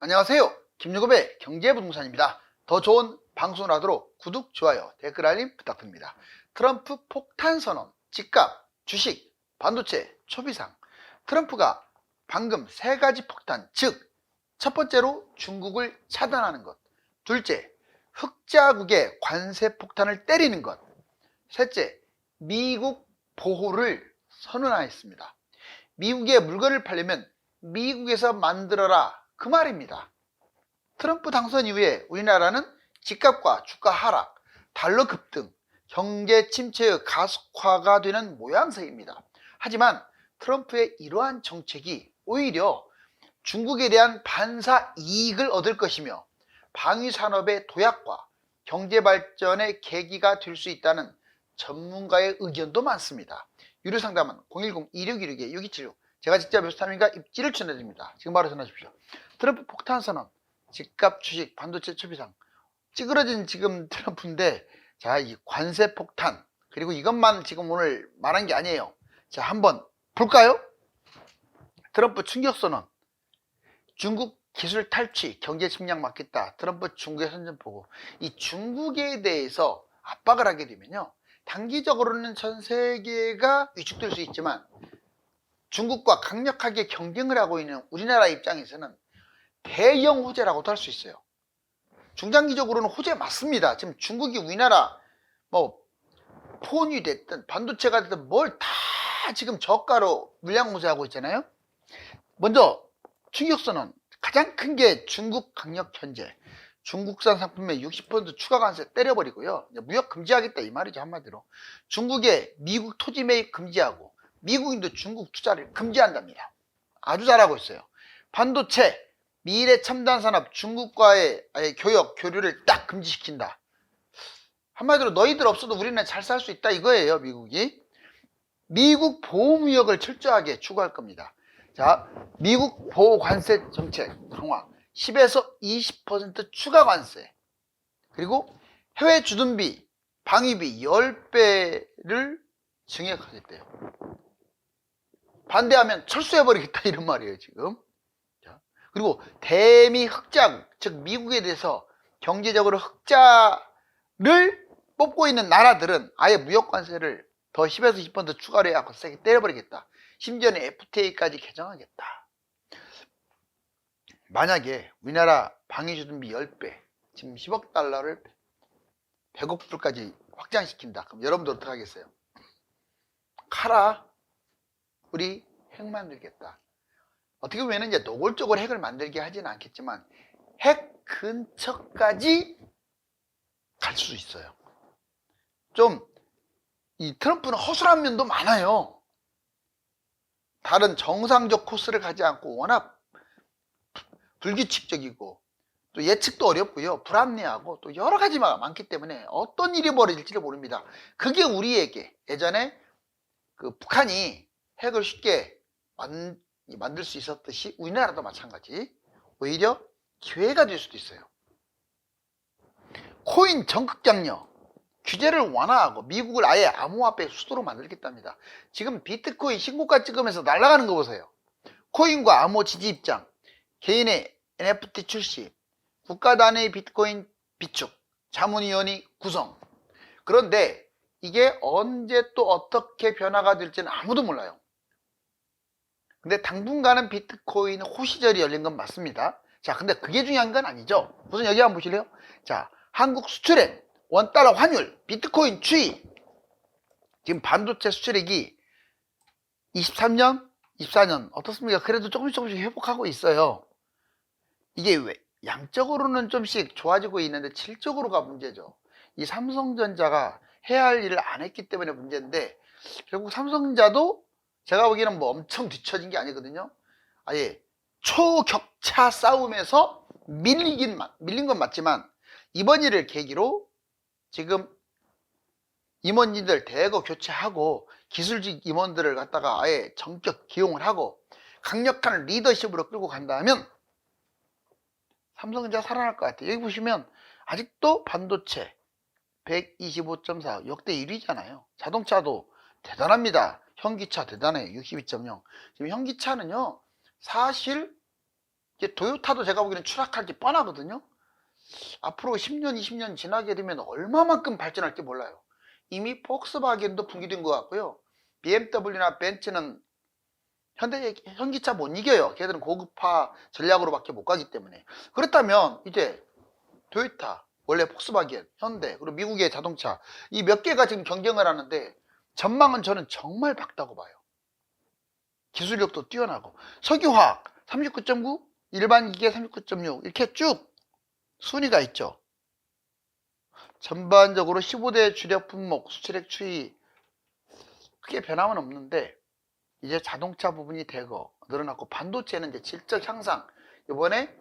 안녕하세요. 김유급의 경제부동산입니다. 더 좋은 방송을 하도록 구독, 좋아요, 댓글 알림 부탁드립니다. 트럼프 폭탄 선언, 집값, 주식, 반도체, 초비상. 트럼프가 방금 세 가지 폭탄, 즉 첫 번째로 중국을 차단하는 것, 둘째 흑자국의 관세 폭탄을 때리는 것, 셋째 미국 보호를 선언하였습니다. 미국에 물건을 팔려면 미국에서 만들어라, 그 말입니다. 트럼프 당선 이후에 우리나라는 집값과 주가 하락, 달러 급등, 경제 침체의 가속화가 되는 모양새입니다. 하지만 트럼프의 이러한 정책이 오히려 중국에 대한 반사 이익을 얻을 것이며 방위산업의 도약과 경제발전의 계기가 될 수 있다는 전문가의 의견도 많습니다. 유료상담은 010-2616-6276, 제가 직접 묘스타민과 입지를 전해드립니다. 지금 바로 전화 주십시오. 트럼프 폭탄 선언, 집값, 주식, 반도체, 초비상. 찌그러진 지금 트럼프인데, 자, 이 관세 폭탄, 그리고 이것만 지금 오늘 말한 게 아니에요. 자, 한번 볼까요? 트럼프 충격 선언, 중국 기술 탈취, 경제 침략 막겠다. 트럼프 중국의 선전포고. 이 중국에 대해서 압박을 하게 되면요, 단기적으로는 전 세계가 위축될 수 있지만 중국과 강력하게 경쟁을 하고 있는 우리나라 입장에서는 대형 호재라고도 할 수 있어요. 중장기적으로는 호재 맞습니다. 지금 중국이 우리나라 폰이 됐든 반도체가 됐든 뭘 다 지금 저가로 물량 호재하고 있잖아요. 먼저 충격선언, 가장 큰 게 중국 강력 견제, 중국산 상품에 60% 추가 관세 때려버리고요, 무역 금지하겠다 이 말이죠. 한마디로 중국에 미국 토지 매입 금지하고 미국인도 중국 투자를 금지한답니다. 아주 잘하고 있어요. 반도체, 미래 첨단 산업 중국과의 교역, 교류를 딱 금지시킨다. 한마디로 너희들 없어도 우리는 잘 살 수 있다 이거예요. 미국이. 미국 보호무역을 철저하게 추구할 겁니다. 자, 미국 보호관세 정책 강화, 10에서 20% 추가 관세, 그리고 해외 주둔비, 방위비 10배를 증액하겠대요. 반대하면 철수해버리겠다 이런 말이에요 지금. 자, 그리고 대미 흑자국, 즉 미국에 대해서 경제적으로 흑자를 뽑고 있는 나라들은 아예 무역관세를 더 10에서 20% 추가로 해갖고 세게 때려버리겠다. 심지어는 FTA까지 개정하겠다. 만약에 우리나라 방위주둔비 10배, 지금 10억 달러를 100억 불까지 확장시킨다. 그럼 여러분들 어떻게 하겠어요? 카라, 우리 핵 만들겠다. 어떻게 보면 이제 노골적으로 핵을 만들게 하지는 않겠지만 핵 근처까지 갈 수 있어요. 좀 이 트럼프는 허술한 면도 많아요. 다른 정상적 코스를 가지 않고 워낙 불규칙적이고 또 예측도 어렵고요, 불합리하고 또 여러 가지가 많기 때문에 어떤 일이 벌어질지를 모릅니다. 그게 우리에게 예전에 그 북한이 핵을 쉽게 만들 수 있었듯이 우리나라도 마찬가지 오히려 기회가 될 수도 있어요. 코인 적극장려, 규제를 완화하고 미국을 아예 암호화폐 수도로 만들겠답니다. 지금 비트코인 신고가 찍으면서 날아가는 거 보세요. 코인과 암호 지지 입장, 개인의 NFT 출시, 국가 단위의 비트코인 비축, 자문위원회 구성. 그런데 이게 언제 또 어떻게 변화가 될지는 아무도 몰라요. 근데 당분간은 비트코인 호시절이 열린 건 맞습니다. 자, 근데 그게 중요한 건 아니죠. 우선 여기 한번 보실래요? 자, 한국 수출액, 원달러 환율, 비트코인 추이. 지금 반도체 수출액이 23년, 24년 어떻습니까? 그래도 조금씩 회복하고 있어요. 이게 왜 양적으로는 좀씩 좋아지고 있는데 질적으로가 문제죠. 이 삼성전자가 해야 할 일을 안 했기 때문에 문제인데, 결국 삼성전자도 제가 보기에는 뭐 엄청 뒤처진 게 아니거든요. 아예 초격차 싸움에서 밀린 건 맞지만 이번 일을 계기로 지금 임원진들 대거 교체하고 기술직 임원들을 갖다가 아예 전격 기용을 하고 강력한 리더십으로 끌고 간다면 삼성전자 살아날 것 같아요. 여기 보시면 아직도 반도체 125.4 역대 1위잖아요. 자동차도 대단합니다. 현기차 대단해요. 62.0. 지금 현기차는요, 사실 이제 토요타도 제가 보기에는 추락할지 뻔하거든요. 앞으로 10년, 20년 지나게 되면 얼마만큼 발전할지 몰라요. 이미 폭스바겐도 붕괴된 것 같고요. BMW나 벤츠는 현기차 못 이겨요. 걔들은 고급화 전략으로밖에 못 가기 때문에. 그렇다면 이제 토요타, 원래 폭스바겐, 현대, 그리고 미국의 자동차 이 몇 개가 지금 경쟁을 하는데 전망은 저는 정말 밝다고 봐요. 기술력도 뛰어나고 석유화학 39.9, 일반 기계 39.6 이렇게 쭉 순위가 있죠. 전반적으로 15대 주력 품목 수출액 추이 크게 변함은 없는데 이제 자동차 부분이 대거 늘어났고 반도체는 이제 질적 향상. 이번에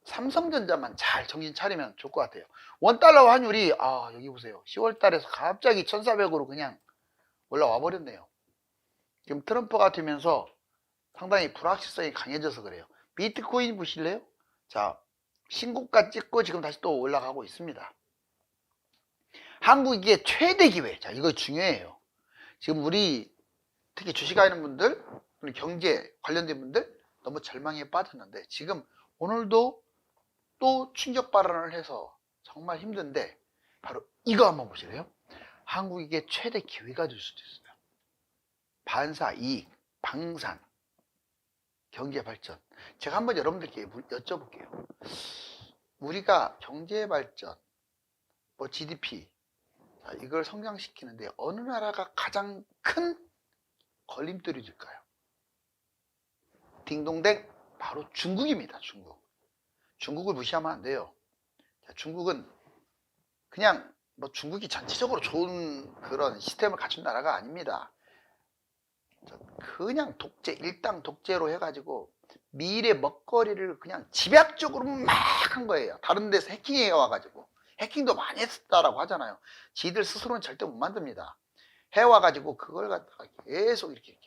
삼성전자만 잘 정신 차리면 좋을 것 같아요. 원달러 환율이 여기 보세요. 10월 달에서 갑자기 1400으로 그냥 올라와 버렸네요. 지금 트럼프가 되면서 상당히 불확실성이 강해져서 그래요. 비트코인 보실래요? 자, 신고가 찍고 지금 다시 또 올라가고 있습니다. 한국의 최대 기회. 자, 이거 중요해요. 지금 우리 특히 주식하는 분들, 경제 관련된 분들 너무 절망에 빠졌는데 지금 오늘도 또 충격 발언을 해서 정말 힘든데 바로 이거 한번 보실래요? 한국에게 최대 기회가 될 수도 있어요. 반사 이익, 방산, 경제 발전. 제가 한번 여러분들께 여쭤볼게요. 우리가 경제 발전, 뭐 GDP 이걸 성장시키는데 어느 나라가 가장 큰 걸림돌이 될까요? 딩동댕, 바로 중국입니다. 중국을 무시하면 안 돼요. 중국은 그냥 뭐 중국이 전체적으로 좋은 그런 시스템을 갖춘 나라가 아닙니다. 그냥 독재, 일당 독재로 해가지고 미래 먹거리를 그냥 집약적으로 막 한 거예요. 다른 데서 해킹해 와가지고. 해킹도 많이 했다라고 하잖아요. 지들 스스로는 절대 못 만듭니다. 해와가지고 그걸 갖다가 계속 이렇게.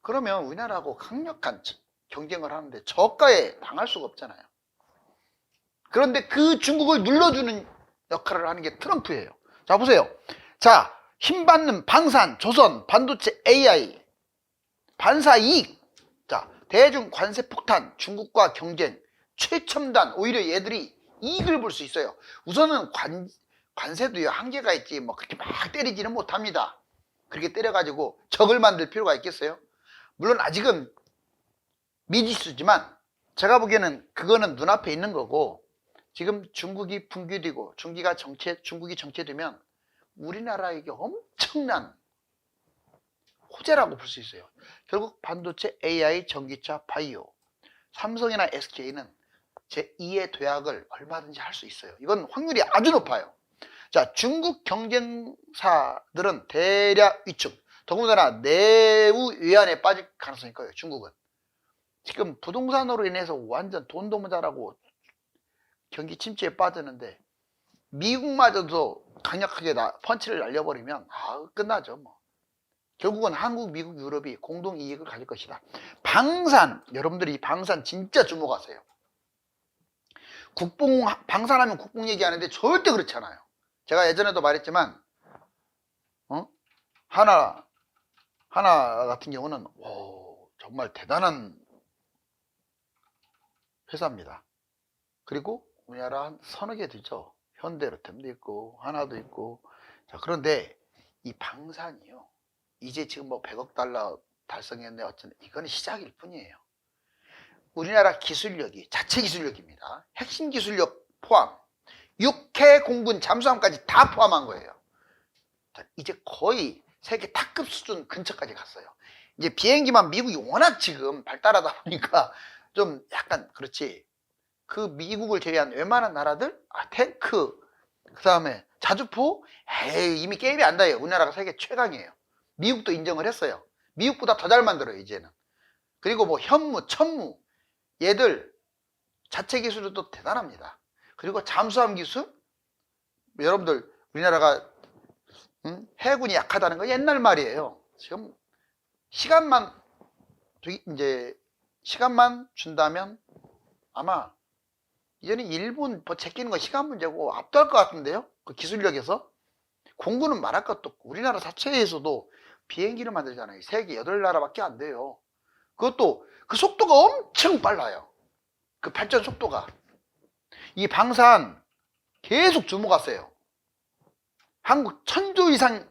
그러면 우리나라하고 강력한 경쟁을 하는데 저가에 당할 수가 없잖아요. 그런데 그 중국을 눌러주는 역할을 하는 게 트럼프예요. 자, 보세요. 자, 힘받는 방산, 조선, 반도체, AI, 반사 이익. 자, 대중 관세 폭탄, 중국과 경쟁, 최첨단, 오히려 얘들이 이익을 볼 수 있어요. 우선은 관세도요, 한계가 있지, 뭐 그렇게 막 때리지는 못합니다. 그렇게 때려가지고 적을 만들 필요가 있겠어요? 물론 아직은 미지수지만 제가 보기에는 그거는 눈앞에 있는 거고, 지금 중국이 붕괴되고 중국이 정체되면 우리나라에게 엄청난 호재라고 볼 수 있어요. 결국 반도체, AI, 전기차, 바이오, 삼성이나 SK는 제2의 도약을 얼마든지 할 수 있어요. 이건 확률이 아주 높아요. 자, 중국 경쟁사들은 대략 위축, 더군다나 내부 외환에 빠질 가능성이 커요. 중국은 지금 부동산으로 인해서 완전 돈도 모자라고 경기 침체에 빠졌는데 미국마저도 강력하게 펀치를 날려버리면 끝나죠. 뭐. 결국은 한국, 미국, 유럽이 공동 이익을 가질 것이다. 방산, 여러분들이 이 방산 진짜 주목하세요. 방산하면 국뽕 얘기하는데 절대 그렇지 않아요. 제가 예전에도 말했지만 하나 같은 경우는 정말 대단한 회사입니다. 그리고 우리나라 한 서너 개 되죠. 현대로템도 있고 하나도 있고. 자, 그런데 이 방산이요, 이제 지금 뭐 100억 달러 달성했네 어쩌네, 이거는 시작일 뿐이에요. 우리나라 기술력이 자체 기술력입니다. 핵심 기술력 포함, 육해 공군 잠수함까지 다 포함한 거예요. 자, 이제 거의 세계 탑급 수준 근처까지 갔어요. 이제 비행기만 미국이 워낙 지금 발달하다 보니까 좀 약간 그렇지, 그 미국을 제외한 웬만한 나라들 탱크, 그 다음에 자주포, 이미 게임이 안 닿아요. 우리나라가 세계 최강이에요. 미국도 인정을 했어요. 미국보다 더 잘 만들어요 이제는. 그리고 뭐 현무, 천무, 얘들 자체 기술도 대단합니다. 그리고 잠수함 기술, 여러분들 우리나라가 해군이 약하다는 거 옛날 말이에요. 지금 시간만 준다면 아마 이제는 일본 제끼는 거 시간 문제고 압도할 것 같은데요. 그 기술력에서. 공군은 말할 것도 없고 우리나라 자체에서도 비행기를 만들잖아요. 세계 8나라밖에 안 돼요. 그것도 그 속도가 엄청 빨라요. 그 발전 속도가. 이 방산 계속 규모가 세요. 한국 천조 이상,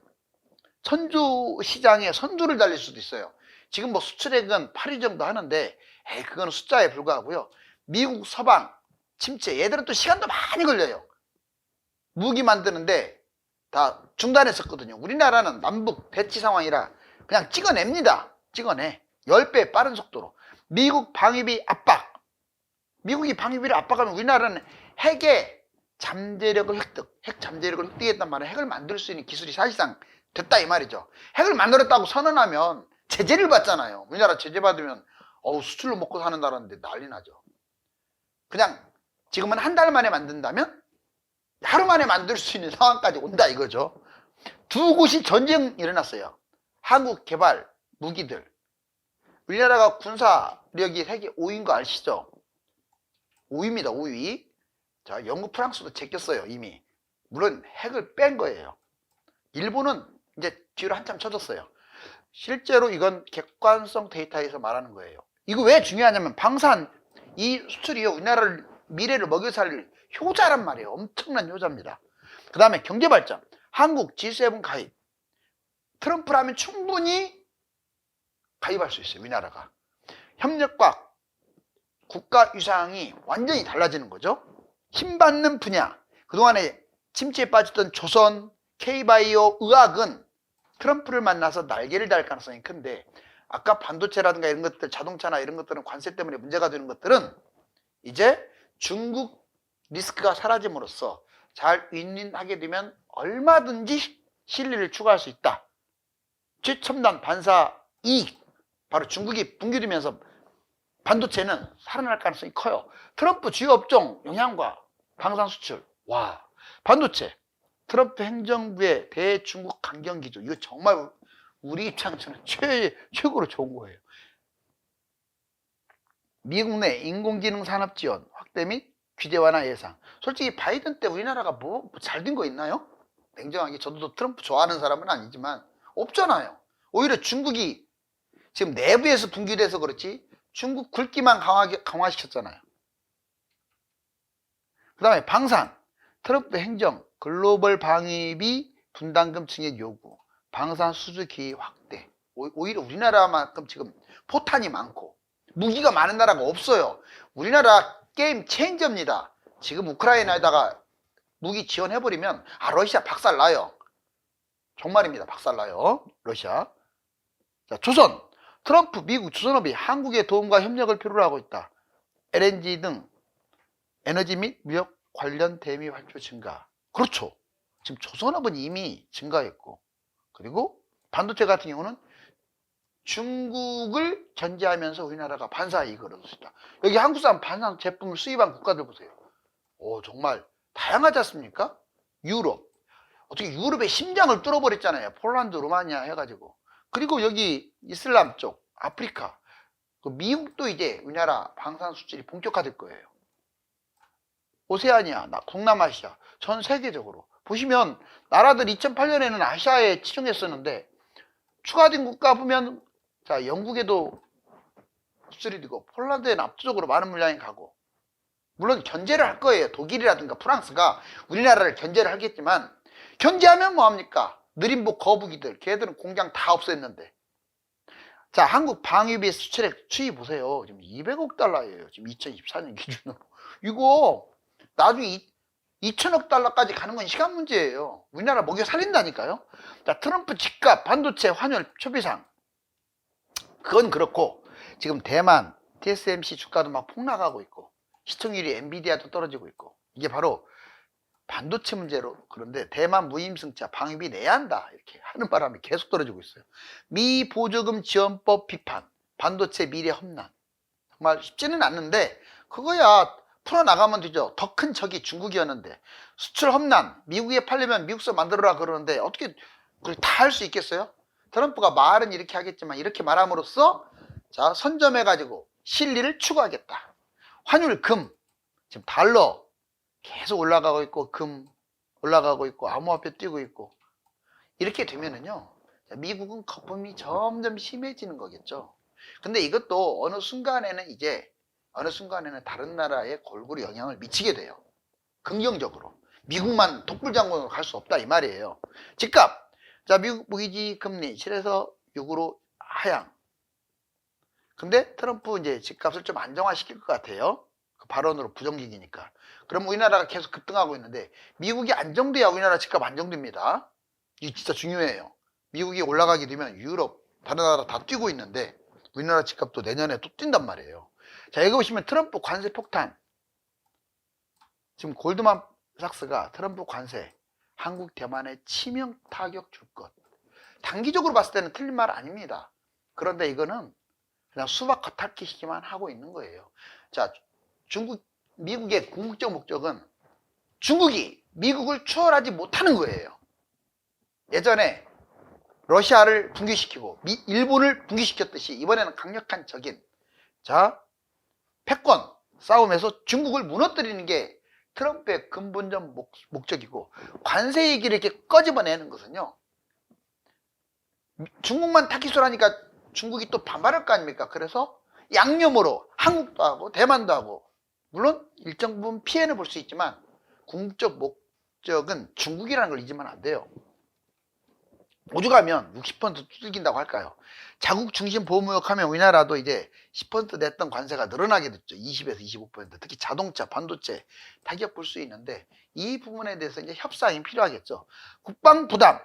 천조 시장에 선두를 달릴 수도 있어요. 지금 뭐 수출액은 8위 정도 하는데, 그거는 숫자에 불과하고요. 미국, 서방, 침체, 얘들은 또 시간도 많이 걸려요. 무기 만드는데 다 중단했었거든요. 우리나라는 남북 대치 상황이라 그냥 찍어냅니다. 찍어내. 10배 빠른 속도로. 미국 방위비 압박. 미국이 방위비를 압박하면 우리나라는 핵의 잠재력을 획득, 핵 잠재력을 획득했단 말이에요. 핵을 만들 수 있는 기술이 사실상 됐다 이 말이죠. 핵을 만들었다고 선언하면 제재를 받잖아요. 우리나라 제재 받으면 수출로 먹고 사는 나라인데 난리 나죠. 그냥 지금은 한 달 만에 만든다면 하루 만에 만들 수 있는 상황까지 온다 이거죠. 두 곳이 전쟁 일어났어요. 한국 개발 무기들. 우리나라가 군사력이 세계 5위인 거 아시죠? 5위입니다. 5위. 자, 영국, 프랑스도 제꼈어요. 이미. 물론 핵을 뺀 거예요. 일본은 이제 뒤로 한참 쳐졌어요. 실제로 이건 객관성 데이터에서 말하는 거예요. 이거 왜 중요하냐면 방산 이 수출이요. 우리나라를 미래를 먹여 살릴 효자란 말이에요. 엄청난 효자입니다. 그 다음에 경제발전. 한국 G7 가입. 트럼프라면 충분히 가입할 수 있어요. 우리나라가. 협력과 국가 위상이 완전히 달라지는 거죠. 힘받는 분야. 그동안에 침체에 빠졌던 조선, K바이오, 의학은 트럼프를 만나서 날개를 달 가능성이 큰데, 아까 반도체라든가 이런 것들, 자동차나 이런 것들은 관세 때문에 문제가 되는 것들은 이제 중국 리스크가 사라짐으로써 잘 윈윈하게 되면 얼마든지 실리를 추가할 수 있다. 최첨단 반사 이익. 바로 중국이 붕괴되면서 반도체는 살아날 가능성이 커요. 트럼프 주요 업종 영향과 방산 수출. 와, 반도체. 트럼프 행정부의 대중국 강경 기조. 이거 정말 우리 입장에서는 최고로 좋은 거예요. 미국 내 인공지능 산업 지원 확대 및 규제 완화 예상. 솔직히 바이든 때 우리나라가 뭐 잘 된 거 있나요? 냉정하게 저도 트럼프 좋아하는 사람은 아니지만 없잖아요. 오히려 중국이 지금 내부에서 붕괴돼서 그렇지 중국 굵기만 강화시켰잖아요. 그 다음에 방산. 트럼프 행정 글로벌 방위비 분담금 증액 요구. 방산 수주 기회 확대. 오히려 우리나라만큼 지금 포탄이 많고 무기가 많은 나라가 없어요. 우리나라 게임 체인저입니다. 지금 우크라이나에다가 무기 지원해버리면 러시아 박살나요. 정말입니다. 박살나요. 러시아. 자, 조선. 트럼프 미국 조선업이 한국의 도움과 협력을 필요로 하고 있다. LNG 등 에너지 및 무역 관련 대미 활주 증가. 그렇죠. 지금 조선업은 이미 증가했고, 그리고 반도체 같은 경우는 중국을 견제하면서 우리나라가 반사 이익을 얻을 수 있다. 여기 한국산 반사 제품을 수입한 국가들 보세요. 정말 다양하지 않습니까? 유럽. 어떻게 유럽의 심장을 뚫어버렸잖아요. 폴란드, 루마니아 해가지고. 그리고 여기 이슬람 쪽, 아프리카. 미국도 이제 우리나라 방산 수출이 본격화될 거예요. 오세아니아, 동남아시아, 전 세계적으로. 보시면 나라들 2008년에는 아시아에 치중했었는데 추가된 국가 보면 자, 영국에도 수출이 되고 폴란드에는 압도적으로 많은 물량이 가고, 물론 견제를 할 거예요. 독일이라든가 프랑스가 우리나라를 견제를 하겠지만 견제하면 뭐합니까? 느림복 거북이들, 걔들은 공장 다 없앴는데. 자, 한국 방위비 수출액 추이 보세요. 지금 200억 달러예요. 지금 2024년 기준으로. 이거 나중에 2천억 달러까지 가는 건 시간 문제예요. 우리나라 먹여 살린다니까요. 자, 트럼프 집값, 반도체, 환율, 초비상. 그건 그렇고 지금 대만, TSMC 주가도 막 폭락하고 있고 시청률이 엔비디아도 떨어지고 있고, 이게 바로 반도체 문제로. 그런데 대만 무임승차 방위비 내야 한다 이렇게 하는 바람에 계속 떨어지고 있어요. 미 보조금 지원법 비판, 반도체 미래 험난. 정말 쉽지는 않는데 그거야 풀어나가면 되죠. 더 큰 적이 중국이었는데 수출 험난, 미국에 팔려면 미국서 만들어라 그러는데 어떻게 다 할 수 있겠어요? 트럼프가 말은 이렇게 하겠지만 이렇게 말함으로써 자, 선점해가지고 실리를 추구하겠다. 환율, 금, 지금 달러 계속 올라가고 있고, 금 올라가고 있고, 암호화폐 뛰고 있고, 이렇게 되면은요, 미국은 거품이 점점 심해지는 거겠죠. 근데 이것도 어느 순간에는 다른 나라에 골고루 영향을 미치게 돼요. 긍정적으로. 미국만 독불장군으로 갈 수 없다 이 말이에요. 집값. 자, 미국 무기지 금리 7에서 6으로 하향. 근데 트럼프 이제 집값을 좀 안정화시킬 것 같아요. 그 발언으로 부정적이니까. 그럼 우리나라가 계속 급등하고 있는데 미국이 안정돼야 우리나라 집값 안정됩니다. 이게 진짜 중요해요. 미국이 올라가게 되면 유럽, 다른 나라 다 뛰고 있는데 우리나라 집값도 내년에 또 뛴단 말이에요. 자, 여기 보시면 트럼프 관세 폭탄. 지금 골드만삭스가 트럼프 관세 한국 대만에 치명 타격 줄 것. 단기적으로 봤을 때는 틀린 말 아닙니다. 그런데 이거는 그냥 수박 겉핥기시기만 하고 있는 거예요. 자, 미국의 궁극적 목적은 중국이 미국을 추월하지 못하는 거예요. 예전에 러시아를 붕괴시키고 일본을 붕괴시켰듯이 이번에는 강력한 적인 패권 싸움에서 중국을 무너뜨리는 게 트럼프의 근본적 목적이고, 관세 얘기를 이렇게 꺼집어내는 것은요, 중국만 타깃을 하니까 중국이 또 반발할 거 아닙니까? 그래서 양념으로 한국도 하고 대만도 하고, 물론 일정 부분 피해는 볼 수 있지만 궁극적 목적은 중국이라는 걸 잊으면 안 돼요. 오죽하면 60% 두들긴다고 할까요? 자국 중심 보호무역 하면 우리나라도 이제 10% 냈던 관세가 늘어나게 됐죠. 20에서 25%. 특히 자동차, 반도체 타격 볼 수 있는데 이 부분에 대해서 이제 협상이 필요하겠죠. 국방 부담.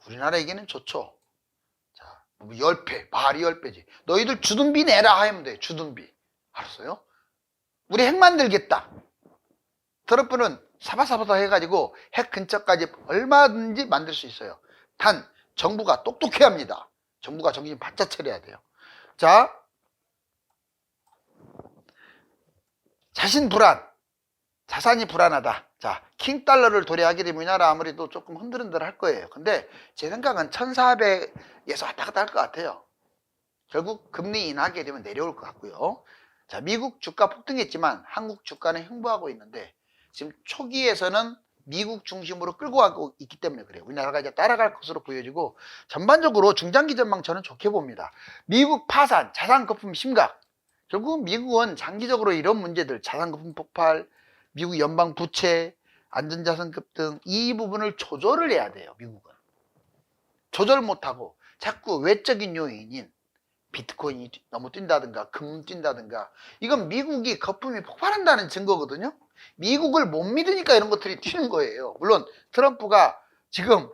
우리나라에게는 좋죠. 자, 10배, 말이 10배지. 너희들 주둔비 내라 하면 돼. 주둔비. 알았어요? 우리 핵 만들겠다. 트럼프는 사바사바다 해가지고 핵 근처까지 얼마든지 만들 수 있어요. 단 정부가 똑똑해야 합니다. 정부가 정신 바짝 차려야 돼요. 자, 자신 불안, 자산이 불안하다. 자, 킹달러를 도래하게 되면 우리나라 아무래도 조금 흔들흔들 할 거예요. 근데 제 생각은 1400에서 왔다 갔다 할 것 같아요. 결국 금리 인하하게 되면 내려올 것 같고요. 자, 미국 주가 폭등했지만 한국 주가는 횡보하고 있는데 지금 초기에서는 미국 중심으로 끌고 가고 있기 때문에 그래요. 우리나라가 이제 따라갈 것으로 보여지고, 전반적으로 중장기 전망 저는 좋게 봅니다. 미국 파산, 자산 거품 심각. 결국 미국은 장기적으로 이런 문제들, 자산 거품 폭발, 미국 연방 부채, 안전자산 급등, 이 부분을 조절을 해야 돼요. 미국은 조절 못하고 자꾸 외적인 요인인 비트코인이 너무 뛴다든가 금 뛴다든가, 이건 미국이 거품이 폭발한다는 증거거든요. 미국을 못 믿으니까 이런 것들이 튀는 거예요. 물론 트럼프가 지금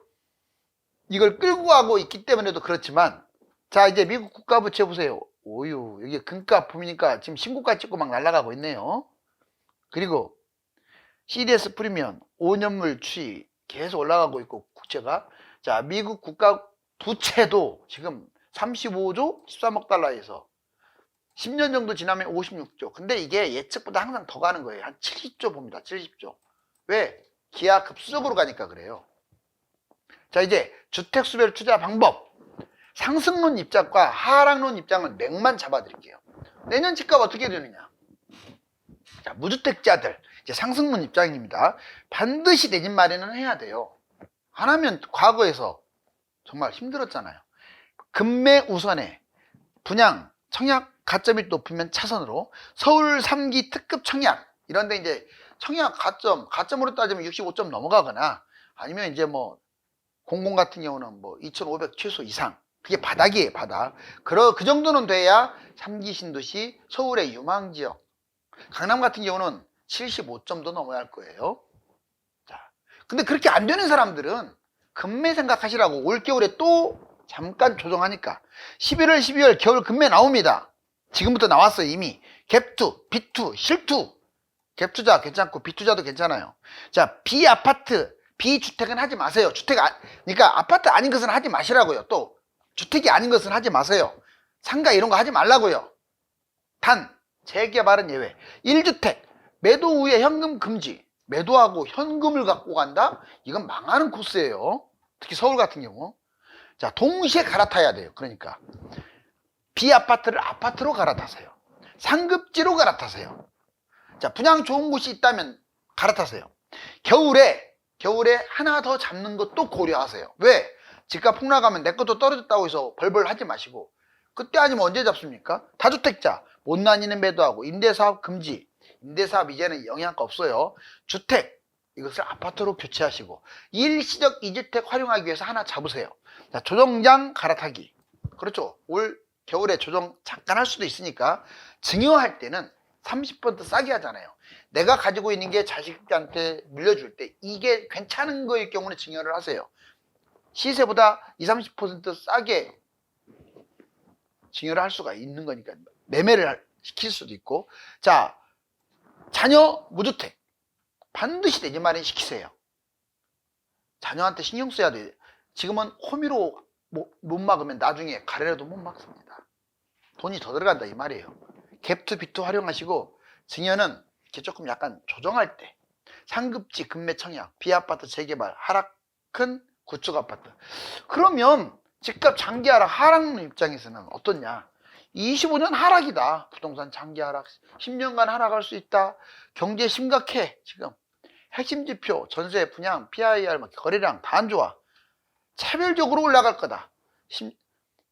이걸 끌고 가고 있기 때문에도 그렇지만, 자, 이제 미국 국가부채 보세요. 오유, 이게 금가 품이니까 지금 신고가 찍고 막 날아가고 있네요. 그리고 CDS 프리미엄 5년물 추이 계속 올라가고 있고, 국채가, 자, 미국 국가 부채도 지금 35조 13억 달러에서 10년 정도 지나면 56조. 근데 이게 예측보다 항상 더 가는 거예요. 한 70조 봅니다. 70조. 왜? 기하 급수적으로 가니까 그래요. 자, 이제 주택수별 투자 방법. 상승론 입장과 하락론 입장을 맥만 잡아드릴게요. 내년 집값 어떻게 되느냐. 자, 무주택자들. 이제 상승론 입장입니다. 반드시 내 집 마련은 해야 돼요. 안 하면 과거에서 정말 힘들었잖아요. 급매 우선에 분양, 청약 가점이 높으면 차선으로, 서울 3기 특급 청약, 이런데 이제 청약 가점으로 따지면 65점 넘어가거나, 아니면 이제 뭐 공공 같은 경우는 뭐 2,500 최소 이상, 그게 바닥이에요. 바닥. 그 정도는 돼야 3기 신도시, 서울의 유망지역, 강남 같은 경우는 75점도 넘어야 할 거예요. 자, 근데 그렇게 안 되는 사람들은 금매 생각하시라고 올겨울에 또 잠깐 조정하니까 11월, 12월 겨울 금매 나옵니다. 지금부터 나왔어요. 이미 갭투, B2, 실투. 갭투자 괜찮고 B투자도 괜찮아요. 자, B아파트, B주택은 하지 마세요. 그러니까 아파트 아닌 것은 하지 마시라고요. 또 주택이 아닌 것은 하지 마세요. 상가 이런 거 하지 말라고요. 단 재개발은 예외. 1주택 매도 후에 현금 금지. 매도하고 현금을 갖고 간다? 이건 망하는 코스예요. 특히 서울 같은 경우. 자, 동시에 갈아타야 돼요. 그러니까 B아파트를 아파트로 갈아타세요. 상급지로 갈아타세요. 자, 분양 좋은 곳이 있다면 갈아타세요. 겨울에 하나 더 잡는 것도 고려하세요. 왜? 집값 폭락하면 내 것도 떨어졌다고 해서 벌벌 하지 마시고, 그때 아니면 언제 잡습니까? 다주택자 못 나뉘는 매도하고 임대사업 금지. 임대사업 이제는 영향가 없어요. 주택 이것을 아파트로 교체하시고 일시적 이주택 활용하기 위해서 하나 잡으세요. 자, 조정장 갈아타기. 그렇죠. 올 겨울에 조정 잠깐 할 수도 있으니까 증여할 때는 30% 싸게 하잖아요. 내가 가지고 있는 게 자식한테 물려줄 때 이게 괜찮은 거일 경우는 증여를 하세요. 시세보다 20, 30% 싸게 증여를 할 수가 있는 거니까 매매를 시킬 수도 있고. 자, 자녀 무주택 반드시 내 집 마련 시키세요. 자녀한테 신경 써야 돼. 지금은 호미로 못 막으면 나중에 가래라도 못 막습니다. 돈이 더 들어간다 이 말이에요. 갭투 비투 활용하시고 증여는 이렇게 조금 약간 조정할 때 상급지 급매 청약 비아파트 재개발 하락은 구축 아파트. 그러면 집값 장기 하락 하락 입장에서는 어떻냐? 25년 하락이다. 부동산 장기 하락 10년간 하락할 수 있다. 경제 심각해. 지금 핵심 지표 전세 분양 PIR 거래량 다 안 좋아. 차별적으로 올라갈 거다.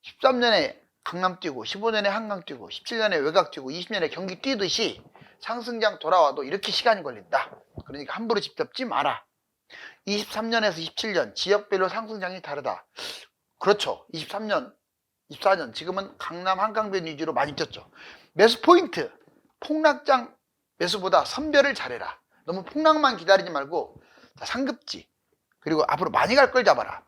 13년에 강남 뛰고 15년에 한강 뛰고 17년에 외곽 뛰고 20년에 경기 뛰듯이 상승장 돌아와도 이렇게 시간이 걸린다. 그러니까 함부로 집 잡지 마라. 23년에서 27년 지역별로 상승장이 다르다. 그렇죠. 23년 24년 지금은 강남 한강변 위주로 많이 뛰었죠. 매수 포인트 폭락장 매수보다 선별을 잘해라. 너무 폭락만 기다리지 말고 상급지 그리고 앞으로 많이 갈 걸 잡아라.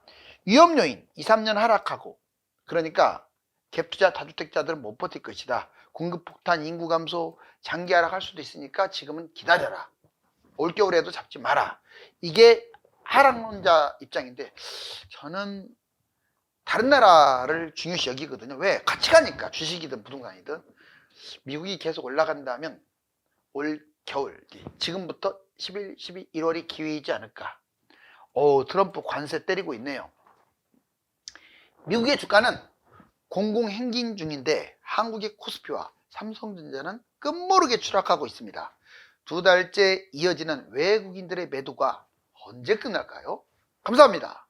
위험 요인 2, 3년 하락하고 그러니까 갭투자 다주택자들은 못 버틸 것이다. 공급 폭탄 인구 감소 장기 하락할 수도 있으니까 지금은 기다려라. 올겨울에도 잡지 마라. 이게 하락론자 입장인데 저는 다른 나라를 중요시 여기거든요. 왜? 같이 가니까 주식이든 부동산이든 미국이 계속 올라간다면 올 겨울 지금부터 11, 12, 1월이 기회이지 않을까. 트럼프 관세 때리고 있네요. 미국의 주가는 공공행진 중인데 한국의 코스피와 삼성전자는 끝모르게 추락하고 있습니다. 두 달째 이어지는 외국인들의 매도가 언제 끝날까요? 감사합니다.